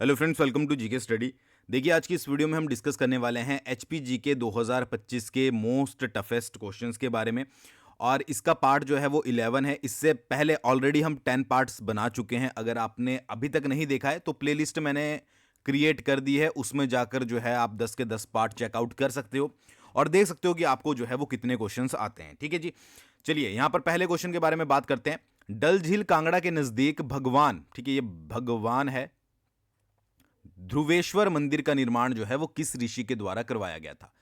Hello friends, welcome to GK study. देखिए, आज की इस वीडियो में हम डिस्कस करने वाले हैं एचपी जीके 2025 के मोस्ट टफेस्ट क्वेश्चंस के बारे में। और इसका पार्ट जो है वो 11 है। इससे पहले ऑलरेडी हम 10 पार्ट्स बना चुके हैं। अगर आपने अभी तक नहीं देखा है तो प्लेलिस्ट मैंने क्रिएट कर दी है, उसमें जाकर जो है आप 10 के 10 पार्ट चेकआउट कर सकते हो और देख सकते हो कि आपको जो है वो कितने क्वेश्चंस आते हैं। ठीक है जी, चलिए यहाँ पर पहले क्वेश्चन के बारे में बात करते हैं। डल झील कांगड़ा के नजदीक भगवान, ठीक है ये भगवान है, ध्रुवेश्वर मंदिर का निर्माण जो है वो किस ऋषि के द्वारा करवाया गया था।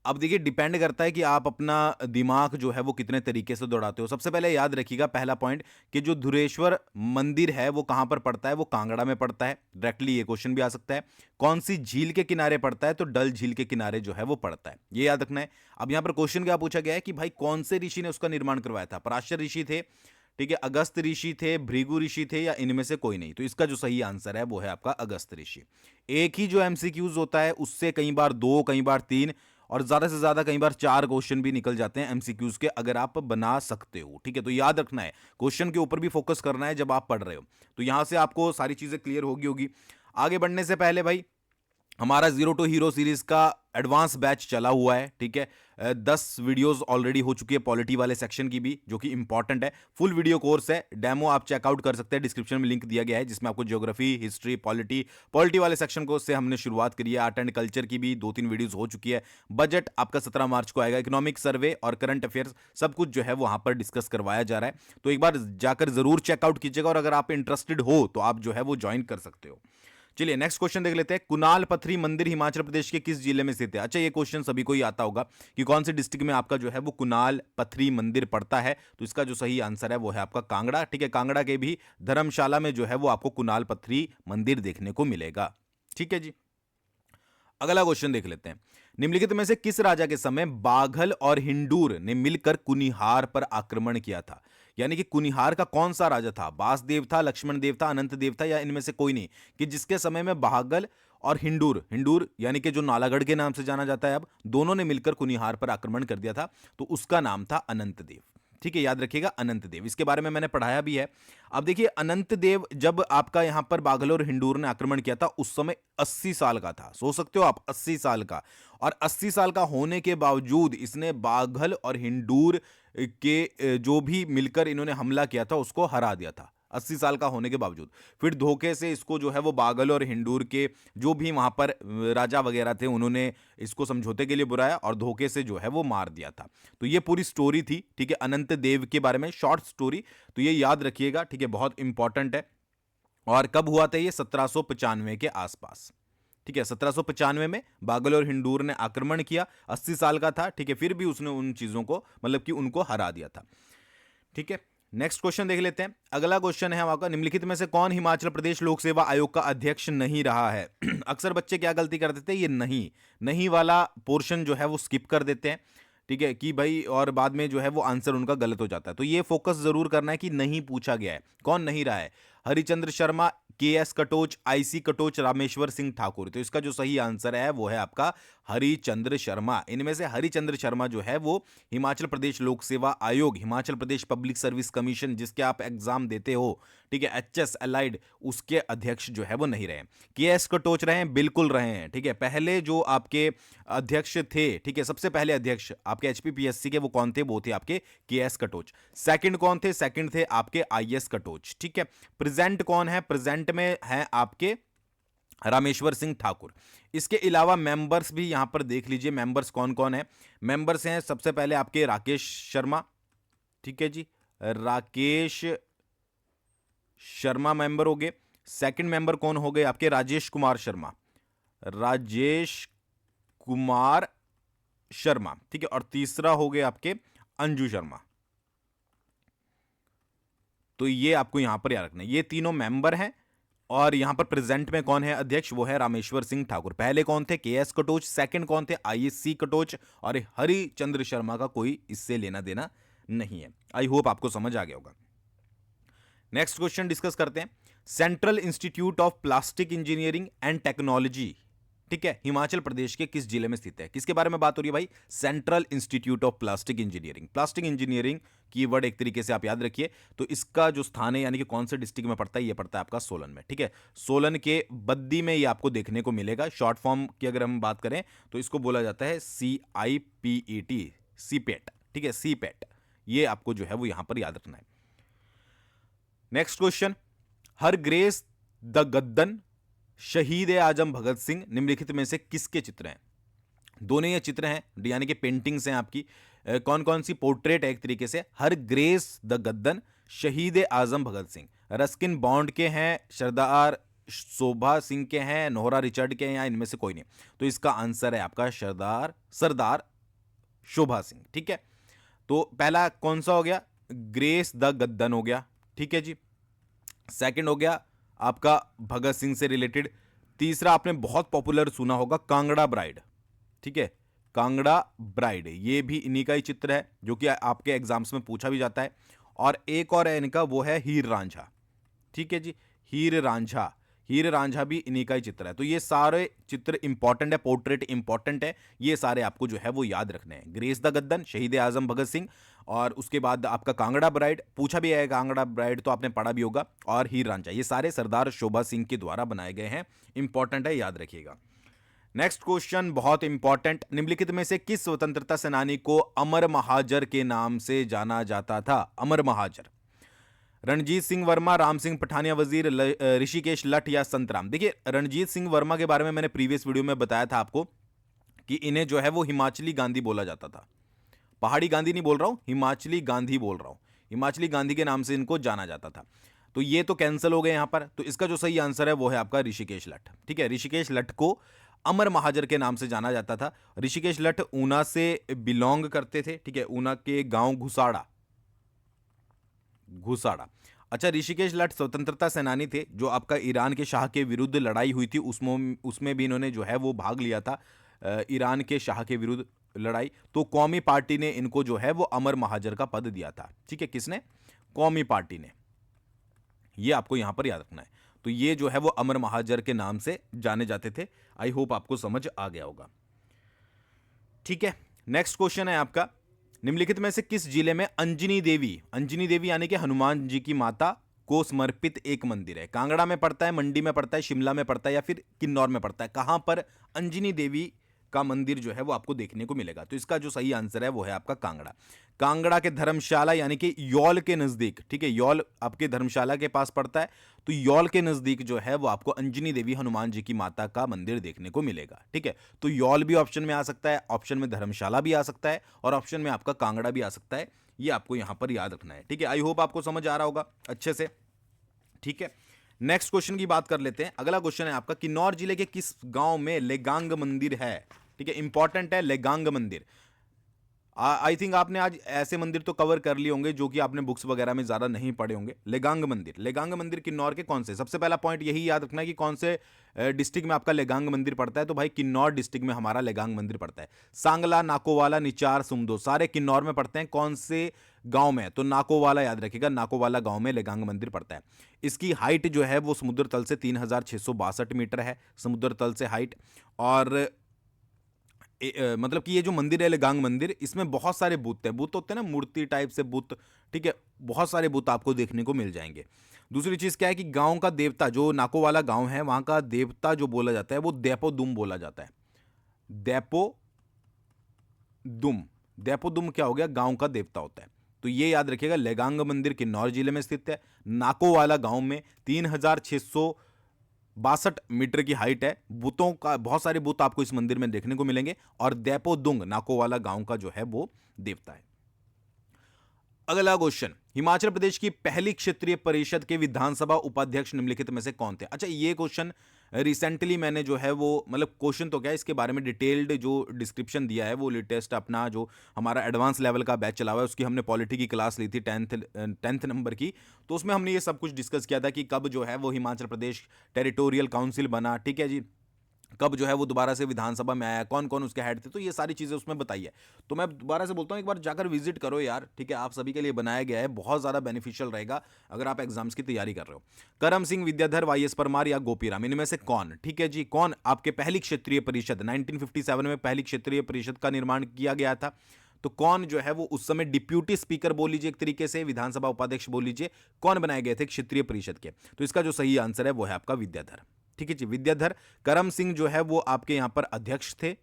अब देखिए, डिपेंड करता है कि आप अपना दिमाग जो है वो कितने तरीके से दौड़ाते हो। सबसे पहले याद रखिएगा पहला पॉइंट कि जो धुरेश्वर मंदिर है वो कहां पर पड़ता है, वो कांगड़ा में पड़ता है। डायरेक्टली ये क्वेश्चन भी आ सकता है। कौन सी झील के किनारे पड़ता है, तो डल झील के किनारे जो है वो पड़ता है, ये याद रखना है। अब यहां पर क्वेश्चन क्या पूछा गया है कि भाई कौन से ऋषि ने उसका निर्माण करवाया था। पराशर ऋषि थे, ठीक है, अगस्त ऋषि थे, भृगु ऋषि थे, या इनमें से कोई नहीं। तो इसका जो सही आंसर है वो है आपका अगस्त ऋषि। एक ही जो एमसीक्यूज होता है उससे कई बार दो, कई बार तीन और ज्यादा से ज्यादा कई बार चार क्वेश्चन भी निकल जाते हैं एमसीक्यूज के, अगर आप बना सकते हो। ठीक है, तो याद रखना है, क्वेश्चन के ऊपर भी फोकस करना है जब आप पढ़ रहे हो। तो यहां से आपको सारी चीजें क्लियर होगी। आगे बढ़ने से पहले भाई, हमारा जीरो टू हीरो सीरीज का एडवांस बैच चला हुआ है। ठीक है, 10 वीडियोस ऑलरेडी हो चुकी है पॉलिटी वाले सेक्शन की भी, जो कि इंपॉर्टेंट है। फुल वीडियो कोर्स है, डेमो आप चेकआउट कर सकते हैं, डिस्क्रिप्शन में लिंक दिया गया है, जिसमें आपको ज्योग्राफी, हिस्ट्री, पॉलिटी वाले सेक्शन को से हमने शुरुआत करी है। आर्ट एंड कल्चर की भी 2-3 वीडियोस हो चुकी है। बजट आपका 17 मार्च को आएगा। इकोनॉमिक सर्वे और करंट अफेयर्स सब कुछ जो है वहां पर डिस्कस करवाया जा रहा है। तो एक बार जाकर जरूर चेकआउट कीजिएगा, और अगर आप इंटरेस्टेड हो तो आप जो है वो ज्वाइन कर सकते हो। चलिए नेक्स्ट क्वेश्चन देख लेते हैं। कुणाल पथरी मंदिर हिमाचल प्रदेश के किस जिले में स्थित है। अच्छा, ये क्वेश्चन सभी को ही आता होगा कि कौन से डिस्ट्रिक्ट में आपका जो है वो कुणाल पथरी मंदिर पड़ता है। तो इसका जो सही आंसर है वो है आपका कांगड़ा। ठीक है, कांगड़ा के भी धर्मशाला में जो है वो आपको कुणाल पथरी मंदिर देखने को मिलेगा। ठीक है जी, अगला क्वेश्चन देख लेते हैं। निम्नलिखित में से किस राजा के समय बाघल और हिंडूर ने मिलकर कुनिहार पर आक्रमण किया था। यानी कि कुनिहार का कौन सा राजा था, बासदेव था, लक्ष्मण देव था, अनंत देव था, या इनमें से कोई नहीं, कि जिसके समय में बाघल और हिंडूर, हिंडूर यानी कि जो नालागढ़ के नाम से जाना जाता है, अब दोनों ने मिलकर कुनिहार पर आक्रमण कर दिया था। तो उसका नाम था अनंत देव। ठीक है, याद रखिएगा अनंत देव, इसके बारे में मैंने पढ़ाया भी है। अब देखिए, अनंत देव जब आपका यहां पर बाघल और हिंडूर ने आक्रमण किया था उस समय 80 साल का था। सोच सकते हो आप, 80 साल का। और 80 साल का होने के बावजूद इसने बाघल और हिंडूर के जो भी मिलकर इन्होंने हमला किया था उसको हरा दिया था, 80 साल का होने के बावजूद। फिर धोखे से इसको जो है वो बाघल और हिंडूर के जो भी वहां पर राजा वगैरह थे उन्होंने इसको समझौते के लिए बुलाया और धोखे से जो है वो मार दिया था। तो ये पूरी स्टोरी थी। ठीक है, अनंत देव के बारे में शॉर्ट स्टोरी, तो ये याद रखिएगा। ठीक है, बहुत इंपॉर्टेंट है। और कब हुआ था ये, 1795 के आसपास। ठीक है, 1795 में बाघल और हिंडूर ने आक्रमण किया, 80 साल का था। ठीक है, फिर भी उसने उन चीजों को मतलब कि उनको हरा दिया था। ठीक है, नेक्स्ट क्वेश्चन देख लेते हैं। अगला क्वेश्चन है आपका, निम्नलिखित में से कौन हिमाचल प्रदेश लोक सेवा आयोग का अध्यक्ष नहीं रहा है। अक्सर बच्चे क्या गलती कर देते हैं, ये नहीं नहीं वाला पोर्शन जो है वो स्किप कर देते हैं। ठीक है कि भाई, और बाद में जो है वो आंसर उनका गलत हो जाता है। तो ये फोकस जरूर करना है कि नहीं पूछा गया है, कौन नहीं रहा है। हरिचंद्र शर्मा, के एस कटोच, आईसी कटोच, रामेश्वर सिंह ठाकुर। तो इसका जो सही आंसर है वो है आपका हरिचंद्र शर्मा। इनमें से हरिचंद्र शर्मा जो है वो हिमाचल प्रदेश लोक सेवा आयोग, Himachal Pradesh public service commission जिसके आप एग्जाम देते हो, ठीक है, एचएस एलाइड, उसके अध्यक्ष जो है वो नहीं रहे। के एस कटोच रहे हैं, बिल्कुल रहे हैं। ठीक है, पहले जो आपके अध्यक्ष थे, ठीक है, सबसे पहले अध्यक्ष आपके एचपीपीएससी के वो कौन थे, वो थे आपके के एस कटोच। सेकंड कौन थे, सेकंड थे आपके आईएस कटोच। ठीक है, प्रेजेंट कौन है, प्रेजेंट में है आपके रामेश्वर सिंह ठाकुर। इसके अलावा मेंबर्स भी यहां पर देख लीजिए, मेंबर्स कौन कौन है। मेंबर्स हैं सबसे पहले आपके राकेश शर्मा। ठीक है जी, राकेश शर्मा मेंबर हो गए। सेकंड मेंबर कौन हो गए आपके, राजेश कुमार शर्मा, राजेश कुमार शर्मा। ठीक है, और तीसरा हो गए आपके अंजू शर्मा। तो ये आपको यहां पर याद रखना है, ये तीनों मेंबर हैं। और यहां पर प्रेजेंट में कौन है अध्यक्ष, वो है रामेश्वर सिंह ठाकुर। पहले कौन थे, के एस कटोच। सेकंड कौन थे, आईएससी कटोच। और हरिचंद्र शर्मा का कोई इससे लेना देना नहीं है। आई होप आपको समझ आ गया होगा। नेक्स्ट क्वेश्चन डिस्कस करते हैं। Central institute of plastic engineering and technology ठीक है, हिमाचल प्रदेश के किस जिले में स्थित है? किसके बारे में बात हो रही है भाई? Central institute of plastic engineering. Plastic engineering keyword एक तरीके से आप याद रखिए। तो इसका जो स्थान है यानी कि कौन से डिस्ट्रिक्ट में पड़ता है, ये पड़ता है आपका सोलन में। ठीक है, सोलन के बद्दी में ये आपको देखने को मिलेगा। शॉर्ट फॉर्म की अगर हम बात करें तो इसको बोला जाता है CIPET, सीपेट। ठीक है, सीपेट, ये आपको जो है वो यहां पर याद रखना है। Next question, her grace the गद्दन, शहीद आजम भगत सिंह निम्नलिखित में से किसके चित्र हैं? दोनों ये चित्र हैं, यानी कि पेंटिंग्स हैं आपकी। कौन कौन सी? पोर्ट्रेट है एक तरीके से। हर ग्रेस द गद्दन, शहीद आजम भगत सिंह, रस्किन बॉन्ड के हैं, सरदार शोभा सिंह के हैं, नोहरा रिचर्ड के हैं, या इनमें से कोई नहीं? तो इसका आंसर है आपका सरदार शोभा सिंह। ठीक है, तो पहला कौन सा हो गया? ग्रेस द गद्दन हो गया। ठीक है जी। सेकंड हो गया आपका भगत सिंह से रिलेटेड। तीसरा आपने बहुत पॉपुलर सुना होगा, कांगड़ा ब्राइड। ठीक है, कांगड़ा ब्राइड, ये भी इन्हीं का ही चित्र है जो कि आपके एग्जाम्स में पूछा भी जाता है। और एक और है इनका, वो है हीर रांझा। ठीक है जी, हीर रांझा, हीर रांझा भी इन्हीं का ही चित्र है। तो ये सारे चित्र इंपॉर्टेंट है, पोर्ट्रेट इंपॉर्टेंट है, ये सारे आपको जो है वो याद रखने हैं। ग्रेस द गद्दन, शहीद आजम भगत सिंह, और उसके बाद आपका कांगड़ा ब्राइड, पूछा भी है कांगड़ा ब्राइड तो आपने पढ़ा भी होगा, और हीर रांझा, ये सारे सरदार शोभा सिंह के द्वारा बनाए गए हैं। इंपॉर्टेंट है, याद रखिएगा। नेक्स्ट क्वेश्चन बहुत इंपॉर्टेंट, निम्नलिखित में से किस स्वतंत्रता सेनानी को अमर महाजर के नाम से जाना जाता था? अमर महाजर, रणजीत सिंह वर्मा, राम सिंह पठानिया वजीर, ऋषिकेश लठ, या संतराम? देखिए, रणजीत सिंह वर्मा के बारे में मैंने प्रीवियस वीडियो में बताया था आपको कि इन्हें जो है वो हिमाचली गांधी बोला जाता था। पहाड़ी गांधी नहीं बोल रहा हूं, हिमाचली गांधी बोल रहा हूं। हिमाचली गांधी के नाम से इनको जाना जाता था। तो ये तो कैंसिल हो गए यहां पर। तो इसका जो सही आंसर है वो है आपका ऋषिकेश लठ। ठीक है, ऋषिकेश लठ को अमर महाजर के नाम से जाना जाता था। ऋषिकेश लठ ऊना से बिलोंग करते थे। ठीक है, ऊना के गांव घुसाड़ा। अच्छा, ऋषिकेश लठ स्वतंत्रता सेनानी थे जो आपका ईरान के शाह के विरुद्ध लड़ाई हुई थी, उसमें भी इन्होंने जो है वो भाग लिया था, ईरान के शाह के विरुद्ध लड़ाई। तो कौमी पार्टी ने इनको जो है वो अमर महाजर का पद दिया था। ठीक है, किसने? कौमी पार्टी ने। ये आपको यहां पर याद रखना है। तो ये जो है वो अमर महाजर के नाम से जाने जाते थे। आई होप आपको समझ आ गया होगा। ठीक है, नेक्स्ट क्वेश्चन है आपका, निम्नलिखित में से किस जिले में अंजनी देवी यानी कि हनुमान जी की माता को समर्पित एक मंदिर है? कांगड़ा में पड़ता है, मंडी में पड़ता है, शिमला में पड़ता है, या फिर किन्नौर में पड़ता है? कहां पर अंजनी देवी का मंदिर जो है वो आपको देखने को मिलेगा? तो इसका जो सही आंसर है वो है आपका कांगड़ा के धर्मशाला यानी कि यौल के नजदीक। ठीक है, यौल आपके धर्मशाला के पास पड़ता है। तो यौल के नजदीक जो है वो आपको अंजनी देवी हनुमान जी की माता का मंदिर देखने को मिलेगा। ठीक है, तो यौल भी ऑप्शन में आ सकता है, ऑप्शन में धर्मशाला भी आ सकता है, और ऑप्शन में आपका कांगड़ा भी आ सकता है। ये आपको यहां पर याद रखना है। ठीक है, आई होप आपको समझ आ रहा होगा अच्छे से। ठीक है, नेक्स्ट क्वेश्चन की बात कर लेते हैं। अगला क्वेश्चन है आपका, किन्नौर जिले के किस गांव में लेगांग मंदिर है? ठीक है, इंपॉर्टेंट है लेगांग मंदिर। आई थिंक आपने आज ऐसे मंदिर तो कवर कर लिए होंगे जो कि आपने बुक्स वगैरह में ज्यादा नहीं पढ़े होंगे। लेगांग मंदिर किन्नौर के कौन से? सबसे पहला पॉइंट यही याद रखना है कि कौन से डिस्ट्रिक्ट में आपका लेगांग मंदिर पड़ता है। तो भाई किन्नौर डिस्ट्रिक्ट में हमारा लेगांग मंदिर पड़ता है। सांगला, नाकोवाला, निचार, सुमदो सारे किन्नौर में पड़ते हैं। कौन से गांव में? तो नाकोवाला याद रखिएगा, नाकोवाला गांव में लेगांग मंदिर पड़ता है। इसकी हाइट जो है वो समुद्र तल से 3662 मीटर है, समुद्र तल से हाइट। और मतलब कि ये जो मंदिर है लेगांग मंदिर, इसमें बहुत सारे बुत होते हैं ना, मूर्ति टाइप से बुत। ठीक है, बहुत सारे बुत आपको देखने को मिल जाएंगे। दूसरी चीज क्या है कि गांव का देवता, जो नाकोवाला गांव है वहां का देवता जो बोला जाता है वो देपोदुम बोला जाता है। देपोदुम क्या हो गया? गांव का देवता होता है। तो ये याद रखिएगा, लेगांग मंदिर किन्नौर जिले में स्थित है, नाकोवाला गांव में। 3662 मीटर की हाइट है। बुतों का बहुत सारे बुत आपको इस मंदिर में देखने को मिलेंगे, और देपोदुंग नाकोवाला गांव का जो है वो देवता है। अगला क्वेश्चन, हिमाचल प्रदेश की पहली क्षेत्रीय परिषद के विधानसभा उपाध्यक्ष निम्नलिखित में से कौन थे? अच्छा, ये क्वेश्चन रिसेंटली मैंने जो है वो, मतलब क्वेश्चन तो क्या है, इसके बारे में डिटेल्ड जो डिस्क्रिप्शन दिया है वो लेटेस्ट अपना जो हमारा एडवांस लेवल का बैच चला हुआ है, उसकी हमने पॉलिटी की क्लास ली थी 10th नंबर की। तो उसमें हमने ये सब कुछ डिस्कस किया था कि कब जो है वो हिमाचल प्रदेश टेरिटोरियल काउंसिल बना। ठीक है जी, कब जो है वो दोबारा से विधानसभा में आया, कौन कौन उसके हेड थे, तो ये सारी चीज़ें उसमें बताई है। तो मैं दोबारा से बोलता हूँ एक बार जाकर विजिट करो यार, ठीक है, आप सभी के लिए बनाया गया है, बहुत ज़्यादा बेनिफिशियल रहेगा अगर आप एग्जाम्स की तैयारी कर रहे हो। करम सिंह, विद्याधर, वाईएस परमार या गोपीराम, इनमें से कौन, ठीक है जी, कौन आपके पहली क्षेत्रीय परिषद 1957 में पहली क्षेत्रीय परिषद का निर्माण किया गया था, तो कौन जो है वो उस समय डिप्यूटी स्पीकर बोल लीजिए, एक तरीके से विधानसभा उपाध्यक्ष बोल लीजिए, कौन बनाए गए थे क्षेत्रीय परिषद के, तो इसका जो सही आंसर है वो है आपका विद्याधर। ठीक है जी, विद्याधर। करम सिंह जो है वो आपके यहां पर अध्यक्ष थे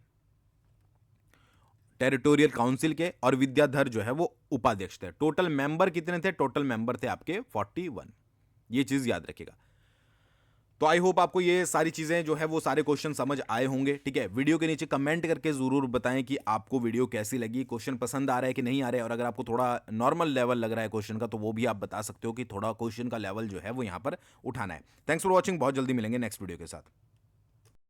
टेरिटोरियल काउंसिल के, और विद्याधर जो है वो उपाध्यक्ष थे। टोटल मेंबर कितने थे? टोटल मेंबर थे आपके 41। ये चीज याद रखिएगा। तो आई होप आपको ये सारी चीजें जो है वो सारे क्वेश्चन समझ आए होंगे। ठीक है, वीडियो के नीचे कमेंट करके जरूर बताएं कि आपको वीडियो कैसी लगी, क्वेश्चन पसंद आ रहा है कि नहीं आ रहा है, और अगर आपको थोड़ा नॉर्मल लेवल लग रहा है क्वेश्चन का तो वो भी आप बता सकते हो कि थोड़ा क्वेश्चन का लेवल जो है वो यहाँ पर उठाना है। थैंक्स फॉर वॉचिंग, बहुत जल्दी मिलेंगे नेक्स्ट वीडियो के साथ।